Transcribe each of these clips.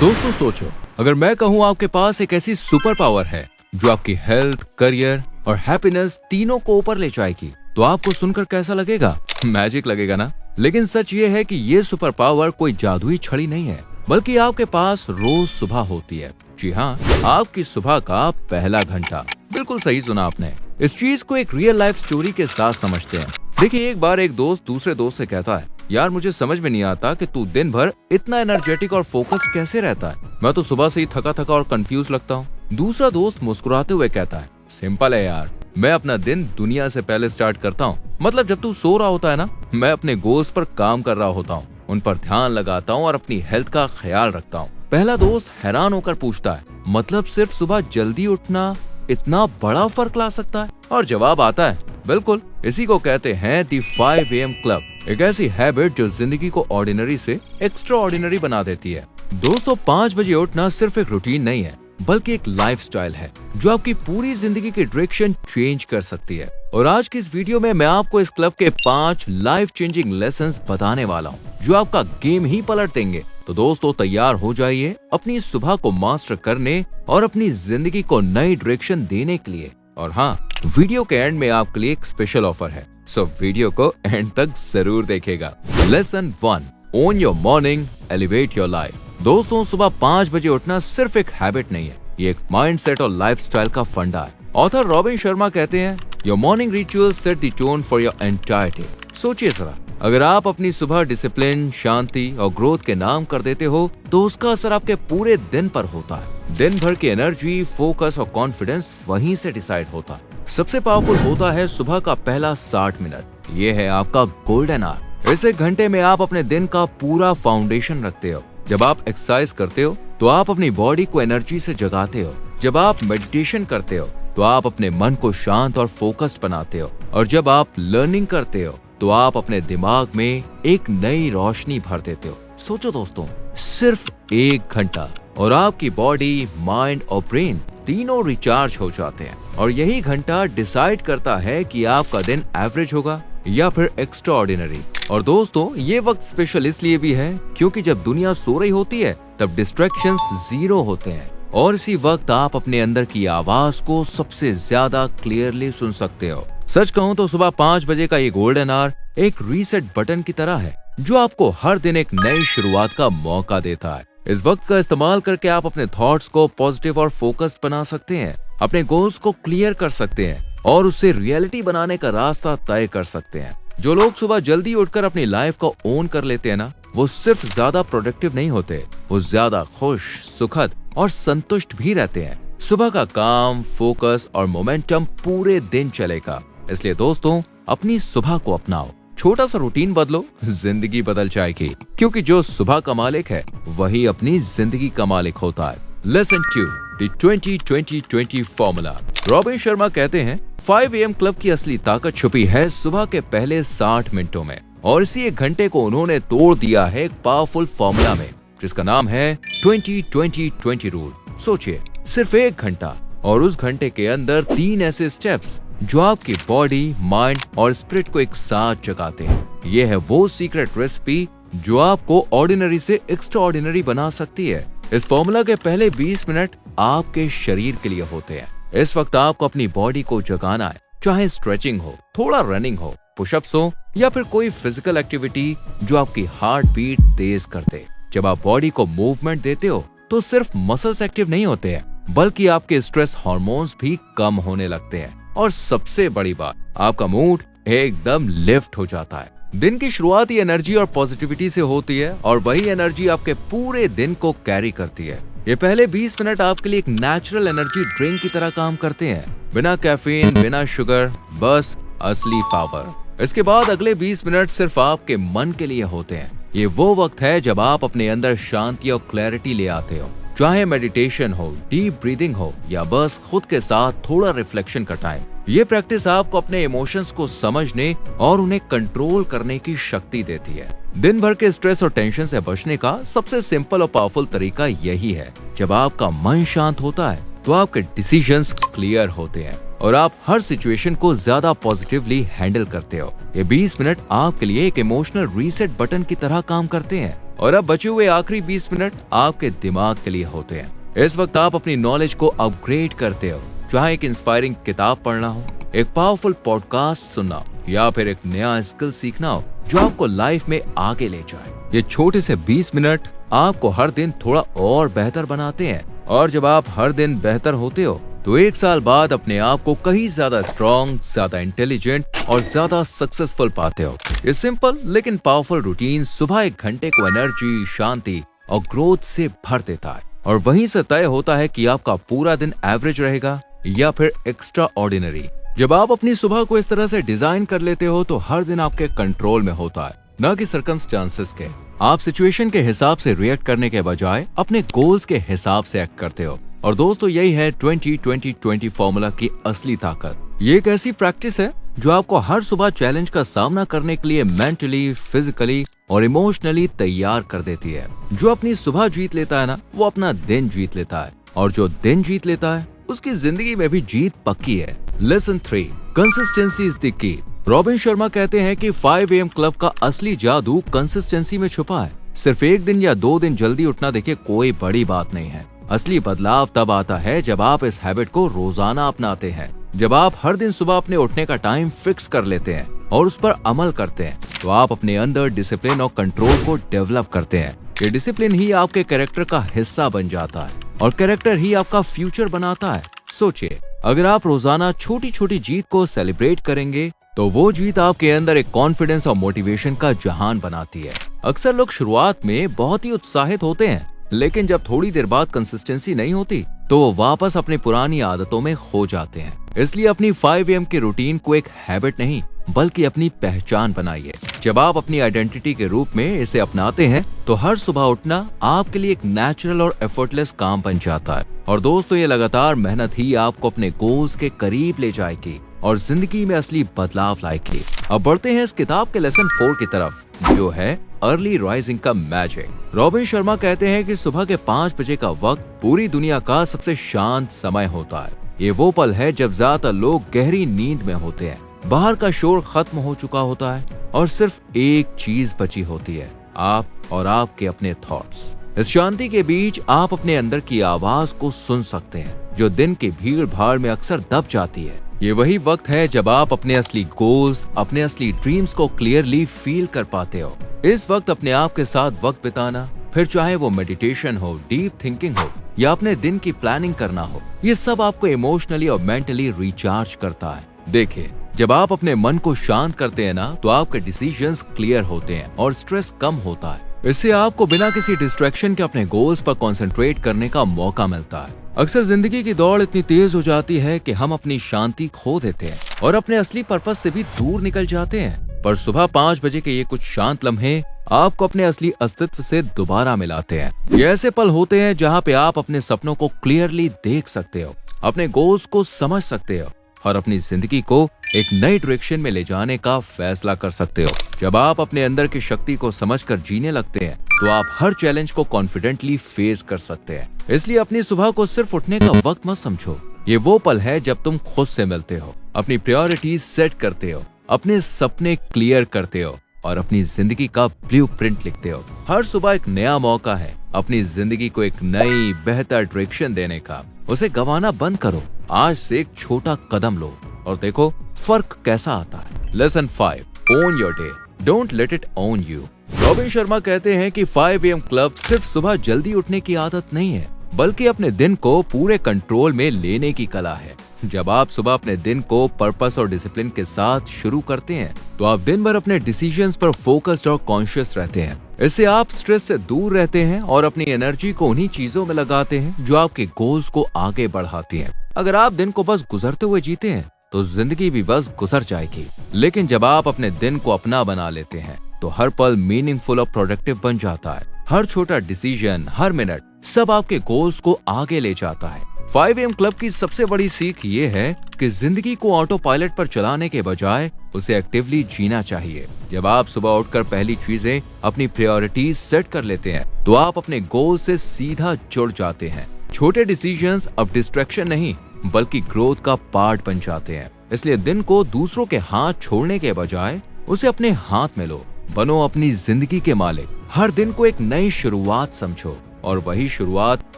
दोस्तों सोचो, अगर मैं कहूँ आपके पास एक ऐसी सुपर पावर है जो आपकी हेल्थ, करियर और हैप्पीनेस तीनों को ऊपर ले जाएगी, तो आपको सुनकर कैसा लगेगा? मैजिक लगेगा ना? लेकिन सच ये है कि ये सुपर पावर कोई जादुई छड़ी नहीं है, बल्कि आपके पास रोज सुबह होती है। जी हाँ, आपकी सुबह का पहला घंटा। बिल्कुल सही सुना आपने। इस चीज को एक रियल लाइफ स्टोरी के साथ समझते हैं। देखिए, एक बार एक दोस्त दूसरे दोस्त से कहता है, यार मुझे समझ में नहीं आता कि तू दिन भर इतना एनर्जेटिक और फोकस्ड कैसे रहता है। मैं तो सुबह से ही थका थका और कंफ्यूज लगता हूँ। दूसरा दोस्त मुस्कुराते हुए कहता है, सिंपल है यार, मैं अपना दिन दुनिया से पहले स्टार्ट करता हूँ। मतलब जब तू सो रहा होता है ना, मैं अपने गोल्स पर काम कर रहा होता हूँ, उन पर ध्यान लगाता हूँ और अपनी हेल्थ का ख्याल रखता हूँ। पहला दोस्त हैरान होकर पूछता है, मतलब सिर्फ सुबह जल्दी उठना इतना बड़ा फर्क ला सकता है? और जवाब आता है, बिल्कुल, इसी को कहते हैं दी 5 AM क्लब। एक ऐसी हैबिट जो जिंदगी को ऑर्डिनरी से एक्स्ट्रा ऑर्डिनरी बना देती है। दोस्तों, 5 बजे उठना सिर्फ एक रूटीन नहीं है, बल्कि एक लाइफस्टाइल है जो आपकी पूरी जिंदगी की डायरेक्शन चेंज कर सकती है। और आज की इस वीडियो में मैं आपको इस क्लब के 5 लाइफ चेंजिंग लेसन्स बताने वाला हूँ, जो आपका गेम ही पलट देंगे। तो दोस्तों, तैयार हो जाइए अपनी सुबह को मास्टर करने और अपनी जिंदगी को नई डायरेक्शन देने के लिए। और हाँ, वीडियो के एंड में आपके लिए एक स्पेशल ऑफर है, सो वीडियो को एंड तक जरूर देखिएगा। Lesson 1, own your morning, elevate your life. दोस्तों, सुबह 5 बजे उठना सिर्फ एक हैबिट नहीं है, ये एक माइंडसेट और लाइफस्टाइल का फंडा है। ऑथर रॉबिन शर्मा कहते हैं, your morning rituals set the tone for your entire day. सोचिए जरा, अगर आप अपनी सुबह डिसिप्लिन, शांति और ग्रोथ के नाम कर देते हो, तो उसका असर आपके पूरे दिन पर होता है। दिन भर की एनर्जी, फोकस और कॉन्फिडेंस वहीं से डिसाइड होता है। सबसे पावरफुल होता है सुबह का पहला 60 मिनट। ये है आपका गोल्डन आवर। इस एक घंटे में आप अपने दिन का पूरा फाउंडेशन रखते हो। जब आप एक्सरसाइज करते हो तो आप अपनी बॉडी को एनर्जी से जगाते हो। जब आप मेडिटेशन करते हो तो आप अपने मन को शांत और फोकस्ड बनाते हो। और जब आप लर्निंग करते हो तो आप अपने दिमाग में एक नई रोशनी भर देते हो। सोचो दोस्तों, सिर्फ 1 घंटा और आपकी बॉडी, माइंड और ब्रेन तीनों रिचार्ज हो जाते हैं। और यही घंटा डिसाइड करता है कि आपका दिन एवरेज होगा या फिर एक्स्ट्रा ऑर्डिनरी। और दोस्तों, ये वक्त स्पेशल इसलिए भी है क्योंकि जब दुनिया सो रही होती है तब डिस्ट्रैक्शंस 0 होते हैं, और इसी वक्त आप अपने अंदर की आवाज को सबसे ज्यादा क्लियरली सुन सकते हो। सच कहूँ तो सुबह 5 बजे का ये गोल्डन आवर एक रीसेट बटन की तरह है, जो आपको हर दिन एक नई शुरुआत का मौका देता है। इस वक्त का इस्तेमाल करके आप अपने थॉट्स को पॉजिटिव और फोकस्ड बना सकते हैं, अपने गोल्स को क्लियर कर सकते हैं और उससे रियलिटी बनाने का रास्ता तय कर सकते हैं। जो लोग सुबह जल्दी उठकर अपनी लाइफ को ओन कर लेते हैं ना, वो सिर्फ ज्यादा प्रोडक्टिव नहीं होते, वो ज्यादा खुश, सुखद और संतुष्ट भी रहते हैं। सुबह का काम, फोकस और मोमेंटम पूरे दिन चलेगा। इसलिए दोस्तों, अपनी सुबह को अपनाओ, छोटा सा रूटीन बदलो, जिंदगी बदल जाएगी। क्योंकि जो सुबह का मालिक है वही अपनी जिंदगी का मालिक होता है। Lesson 2, the 20-20-20 formula. Robin Sharma कहते हैं, 5 AM क्लब की असली ताकत छुपी है सुबह के पहले 60 मिनटों में। और इसी एक घंटे को उन्होंने तोड़ दिया है एक पावरफुल फॉर्मूला में, जिसका नाम है 20-20-20 रूल। सोचिए, सिर्फ 1 घंटा और उस घंटे के अंदर 3 ऐसे स्टेप्स जो आपकी बॉडी, माइंड और स्पिरिट को एक साथ जगाते हैं। ये है वो सीक्रेट रेसिपी जो आपको ऑर्डिनरी से एक्स्ट्रा ऑर्डिनरी बना सकती है। इस फॉर्मूला के पहले 20 मिनट आपके शरीर के लिए होते हैं। इस वक्त आपको अपनी बॉडी को जगाना है, चाहे स्ट्रेचिंग हो, थोड़ा रनिंग हो, पुशअप्स हो या फिर कोई फिजिकल एक्टिविटी जो आपकी हार्ट बीट तेज कर दे। जब आप बॉडी को मूवमेंट देते हो तो सिर्फ मसल्स एक्टिव नहीं होते हैं, बल्कि आपके स्ट्रेस हार्मोन्स भी कम होने लगते हैं। और सबसे बड़ी बात, आपका मूड एकदम लिफ्ट हो जाता है। दिन की शुरुआत ही एनर्जी और पॉजिटिविटी से होती है, और वही एनर्जी आपके पूरे दिन को कैरी करती है। ये पहले 20 मिनट आपके लिए एक नेचुरल एनर्जी ड्रिंक की तरह काम करते हैं, बिना कैफीन, बिना शुगर, बस असली पावर। इसके बाद अगले 20 मिनट सिर्फ आपके मन के लिए होते हैं। ये वो वक्त है जब आप अपने अंदर शांति और क्लैरिटी ले आते हो, चाहे मेडिटेशन हो, डीप ब्रीदिंग हो या बस खुद के साथ थोड़ा रिफ्लेक्शन का टाइम। ये प्रैक्टिस आपको अपने इमोशंस को समझने और उन्हें कंट्रोल करने की शक्ति देती है। दिन भर के स्ट्रेस और टेंशन से बचने का सबसे सिंपल और पावरफुल तरीका यही है। जब आपका मन शांत होता है तो आपके डिसीजंस क्लियर होते हैं और आप हर सिचुएशन को ज्यादा पॉजिटिवली हैंडल करते हो। ये 20 मिनट आपके लिए एक इमोशनल रीसेट बटन की तरह काम करते हैं और अब बचे हुए आखिरी 20 मिनट आपके दिमाग के लिए होते हैं। इस वक्त आप अपनी नॉलेज को अपग्रेड करते हो, चाहे एक इंस्पायरिंग किताब पढ़ना हो, एक पावरफुल पॉडकास्ट सुनना हो, या फिर एक नया स्किल सीखना हो जो आपको लाइफ में आगे ले जाए। ये छोटे से 20 मिनट आपको हर दिन थोड़ा और बेहतर बनाते हैं, और जब आप हर दिन बेहतर होते हो तो 1 साल बाद अपने आप को कहीं ज्यादा स्ट्रॉन्ग, ज्यादा इंटेलिजेंट और ज्यादा सक्सेसफुल पाते हो। ये सिंपल लेकिन पावरफुल रूटीन सुबह 1 घंटे को एनर्जी, शांति और ग्रोथ से भर देता है, और वहीं से तय होता है कि आपका पूरा दिन एवरेज रहेगा या फिर एक्स्ट्रा ऑर्डिनरी। जब आप अपनी सुबह को इस तरह से डिजाइन कर लेते हो तो हर दिन आपके कंट्रोल में होता है, न कि सर्कमस्टांसेस के। आप सिचुएशन के हिसाब से रिएक्ट करने के बजाय अपने गोल्स के हिसाब से एक्ट करते हो। और दोस्तों, यही है 20-20-20 फॉर्मूला की असली ताकत। ये एक ऐसी प्रैक्टिस है जो आपको हर सुबह चैलेंज का सामना करने के लिए मेंटली, फिजिकली और इमोशनली तैयार कर देती है। जो अपनी सुबह जीत लेता है ना, वो अपना दिन जीत लेता है, और जो दिन जीत लेता है उसकी जिंदगी में भी जीत पक्की है। Lesson 3, consistency is the key. Robin Sharma कहते हैं कि 5 AM क्लब का असली जादू कंसिस्टेंसी में छुपा है। सिर्फ 1 दिन या 2 दिन जल्दी उठना देखिए कोई बड़ी बात नहीं है। असली बदलाव तब आता है जब आप इस हैबिट को रोजाना अपनाते हैं। जब आप हर दिन सुबह अपने उठने का टाइम फिक्स कर लेते हैं और उस पर अमल करते हैं, तो आप अपने अंदर डिसिप्लिन और कंट्रोल को डेवलप करते हैं। ये डिसिप्लिन ही आपके कैरेक्टर का हिस्सा बन जाता है, और कैरेक्टर ही आपका फ्यूचर बनाता है। सोचिए, अगर आप रोजाना छोटी छोटी जीत को सेलिब्रेट करेंगे तो वो जीत आपके अंदर एक कॉन्फिडेंस और मोटिवेशन का जहान बनाती है। अक्सर लोग शुरुआत में बहुत ही उत्साहित होते हैं, लेकिन जब थोड़ी देर बाद कंसिस्टेंसी नहीं होती तो वो वापस अपनी पुरानी आदतों में खो जाते हैं। इसलिए अपनी 5 AM के रूटीन को एक हैबिट नहीं बल्कि अपनी पहचान बनाइए। जब आप अपनी आइडेंटिटी के रूप में इसे अपनाते हैं तो हर सुबह उठना आपके लिए एक नेचुरल और एफर्टलेस काम बन जाता है। और दोस्तों, ये लगातार मेहनत ही आपको अपने गोल्स के करीब ले जाएगी और जिंदगी में असली बदलाव लाएगी। अब बढ़ते हैं इस किताब के लेसन 4 की तरफ, जो है अर्ली राइजिंग का मैजिक। रॉबिन शर्मा कहते हैं कि सुबह के 5 बजे का वक्त पूरी दुनिया का सबसे शांत समय होता है। ये वो पल है जब ज्यादातर लोग गहरी नींद में होते हैं, बाहर का शोर खत्म हो चुका होता है और सिर्फ एक चीज बची होती है, आप और आपके अपने थॉट्स। इस शांति के बीच आप अपने अंदर की आवाज को सुन सकते हैं, जो दिन की भीड़ भाड़ में अक्सर दब जाती है। ये वही वक्त है जब आप अपने असली गोल्स, अपने असली ड्रीम्स को क्लियरली फील कर पाते हो। इस वक्त अपने आप के साथ वक्त बिताना, फिर चाहे वो मेडिटेशन हो, डीप थिंकिंग हो या अपने दिन की प्लानिंग करना हो, ये सब आपको इमोशनली और मेंटली रिचार्ज करता है। देखिए, जब आप अपने मन को शांत करते हैं ना, तो आपके डिसीजंस क्लियर होते हैं और स्ट्रेस कम होता है। इससे आपको बिना किसी डिस्ट्रैक्शन के अपने गोल्स पर कंसंट्रेट करने का मौका मिलता है। अक्सर जिंदगी की दौड़ इतनी तेज हो जाती है कि हम अपनी शांति खो देते हैं और अपने असली पर्पस से भी दूर निकल जाते हैं। पर सुबह 5 बजे के ये कुछ शांत लम्हे आपको अपने असली अस्तित्व से दोबारा मिलाते हैं। ये ऐसे पल होते हैं जहाँ पे आप अपने सपनों को क्लियरली देख सकते हो, अपने गोल्स को समझ सकते हो और अपनी जिंदगी को एक नई डायरेक्शन में ले जाने का फैसला कर सकते हो। जब आप अपने अंदर की शक्ति को समझकर जीने लगते हैं तो आप हर चैलेंज को कॉन्फिडेंटली फेस कर सकते हैं। इसलिए अपनी सुबह को सिर्फ उठने का वक्त मत समझो, ये वो पल है जब तुम खुद से मिलते हो, अपनी प्रायोरिटीज सेट करते हो, अपने सपने क्लियर करते हो और अपनी जिंदगी का ब्लूप्रिंट लिखते हो। हर सुबह एक नया मौका है अपनी जिंदगी को एक नई बेहतर डायरेक्शन देने का। उसे गंवाना बंद करो, आज से एक छोटा कदम लो और देखो फर्क कैसा आता है। Lesson 5, own your day, don't let it own you. Robin Sharma कहते हैं कि 5 AM क्लब सिर्फ सुबह जल्दी उठने की आदत नहीं है, बल्कि अपने दिन को पूरे कंट्रोल में लेने की कला है। जब आप सुबह अपने दिन को पर्पस और डिसिप्लिन के साथ शुरू करते हैं तो आप दिन भर अपने डिसीजंस पर फोकस्ड और कॉन्शियस रहते हैं। इससे आप स्ट्रेस से दूर रहते हैं और अपनी एनर्जी को उन्हीं चीजों में लगाते हैं जो आपके गोल्स को आगे बढ़ाती हैं। अगर आप दिन को बस गुजरते हुए जीते हैं तो जिंदगी भी बस गुजर जाएगी, लेकिन जब आप अपने दिन को अपना बना लेते हैं तो हर पल मीनिंगफुल और प्रोडक्टिव बन जाता है। हर छोटा डिसीजन, हर मिनट, सब आपके गोल्स को आगे ले जाता है। 5 AM क्लब की सबसे बड़ी सीख ये है कि जिंदगी को ऑटो पायलट पर चलाने के बजाय उसे एक्टिवली जीना चाहिए। जब आप सुबह उठकर पहली चीजें अपनी प्रायोरिटीज सेट कर लेते हैं तो आप अपने गोल से सीधा जुड़ जाते हैं। छोटे डिसीजंस अब डिस्ट्रैक्शन नहीं बल्कि ग्रोथ का पार्ट बन जाते हैं। इसलिए दिन को दूसरों के हाथ छोड़ने के बजाय उसे अपने हाथ में लो। बनो अपनी जिंदगी के मालिक। हर दिन को एक नई शुरुआत समझो और वही शुरुआत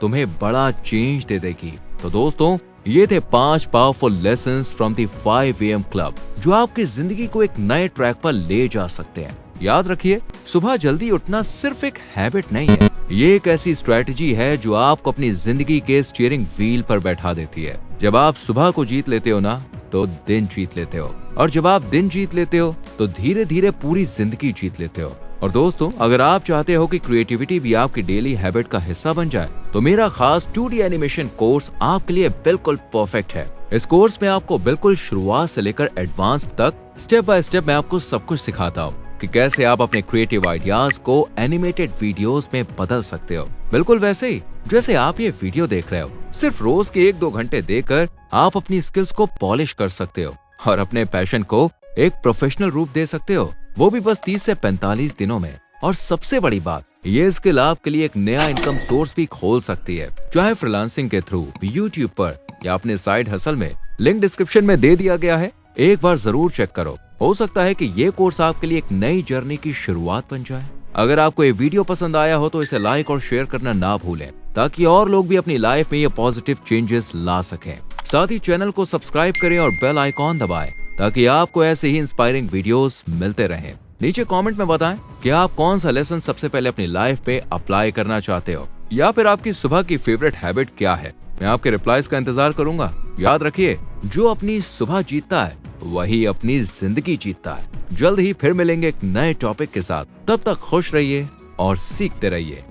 तुम्हें बड़ा चेंज दे देगी। तो दोस्तों, ये थे 5 powerful lessons from the 5 AM club जो आपकी जिंदगी को एक नए ट्रैक पर ले जा सकते हैं। याद रखिए, सुबह जल्दी उठना सिर्फ एक हैबिट नहीं है, ये एक ऐसी स्ट्रैटेजी है जो आपको अपनी जिंदगी के स्टीयरिंग व्हील पर बैठा देती है। जब आप सुबह को जीत लेते हो ना, तो दिन जीत लेते हो, और जब आप दिन जीत लेते हो तो धीरे धीरे पूरी जिंदगी जीत लेते हो। और दोस्तों, अगर आप चाहते हो कि क्रिएटिविटी भी आपकी डेली हैबिट का हिस्सा बन जाए, तो मेरा खास 2D एनिमेशन कोर्स आपके लिए बिल्कुल परफेक्ट है। इस कोर्स में आपको बिल्कुल शुरुआत से लेकर एडवांस तक स्टेप बाय स्टेप मैं आपको सब कुछ सिखाता हूँ कि कैसे आप अपने क्रिएटिव आइडियाज को एनिमेटेड वीडियोस में बदल सकते हो, बिल्कुल वैसे ही जैसे आप ये वीडियो देख रहे हो। सिर्फ रोज के 1-2 घंटे देकर आप अपनी स्किल्स को पॉलिश कर सकते हो और अपने पैशन को एक प्रोफेशनल रूप दे सकते हो, वो भी बस 30 से 45 दिनों में। और सबसे बड़ी बात, ये स्किल आपके लिए एक नया इनकम सोर्स भी खोल सकती है, चाहे फ्रीलांसिंग के थ्रू, यूट्यूब पर या अपने साइड हसल में। लिंक डिस्क्रिप्शन में दे दिया गया है, एक बार जरूर चेक करो। हो सकता है कि ये कोर्स आपके लिए एक नई जर्नी की शुरुआत बन जाए। अगर आपको ये वीडियो पसंद आया हो तो इसे लाइक और शेयर करना ना भूलें, ताकि और लोग भी अपनी लाइफ में ये पॉजिटिव चेंजेस ला सकें। साथ ही चैनल को सब्सक्राइब करें और बेल आइकॉन दबाएं, ताकि आपको ऐसे ही इंस्पायरिंग वीडियोस मिलते रहें। नीचे कमेंट में बताएं कि आप कौन सा लेसन सबसे पहले अपनी लाइफ में अप्लाई करना चाहते हो, या फिर आपकी सुबह की फेवरेट हैबिट क्या है। मैं आपके रिप्लाईज का इंतजार करूंगा। याद रखिए, जो अपनी सुबह जीतता है वही अपनी जिंदगी जीतता है। जल्द ही फिर मिलेंगे एक नए टॉपिक के साथ। तब तक खुश रहिए और सीखते रहिए।